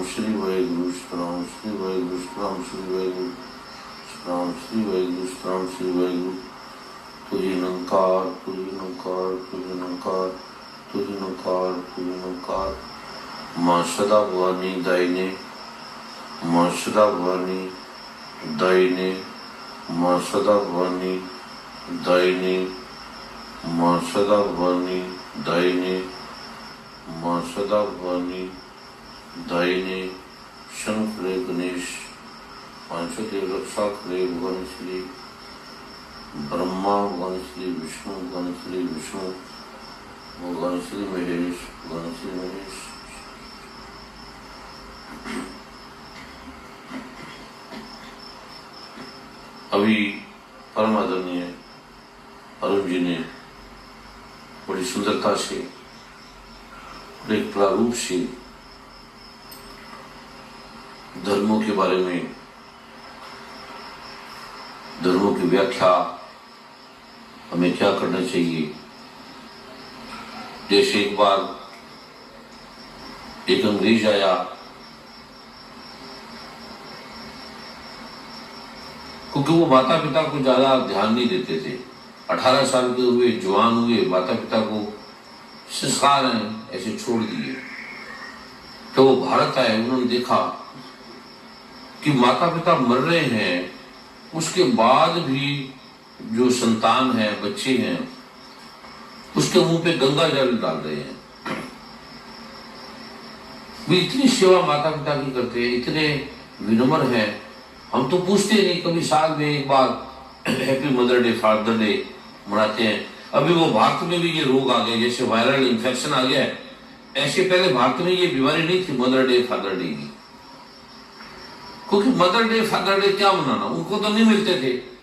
Shri Vaheguru, Shri Vaheguru, Shri Vaheguru, Shri Vaheguru, Shri Vaheguru. तुझी नंकार, तुझी नंकार, तुझी नंकार, तुझी नंकार, तुझी नंकार। माँ सदा भवानी दायिने, माँ सदा भवानी दायिने, माँ सदा भवानी दायिने, माँ सदा भवानी दायिने, माँ सदा भवानी दायिने। शंख रे गणेश, पांचों देव रक्षा करे भगवान श्री ब्रह्मा, भगवान श्री विष्णु, भगवान श्री विष्णु, भगवान श्री महेश, भगवान श्री महेश। अभी परम आदरणीय अरुण जी ने बड़ी सुंदरता से, बड़े प्रारूप से धर्मों के बारे में, धर्मों की व्याख्या, हमें क्या करना चाहिए। जैसे एक बार एक अंग्रेज आया, क्योंकि वो माता पिता को ज्यादा ध्यान नहीं देते थे। 18 साल के हुए, जवान हुए, माता पिता को संस्कार हैं ऐसे छोड़ दिए। तो वो भारत आए, उन्होंने देखा कि माता पिता मर रहे हैं, उसके बाद भी जो संतान है, बच्चे हैं, उसके मुंह पे गंगा जल डाल रहे हैं। वे इतनी सेवा माता पिता की करते हैं, इतने विनम्र हैं। हम तो पूछते नहीं, कभी साल में एक बार happy mother day, father day मनाते हैं। अभी वो भारत में भी ये रोग आ गए, जैसे वायरल इन्फेक्शन आ गया है, ऐसे पहले भारत में ये बीमारी नहीं थी मदर डे, फादर डे की। क्योंकि मदर डे, फादर डे क्या मनाना, उनको तो नहीं मिलते थे।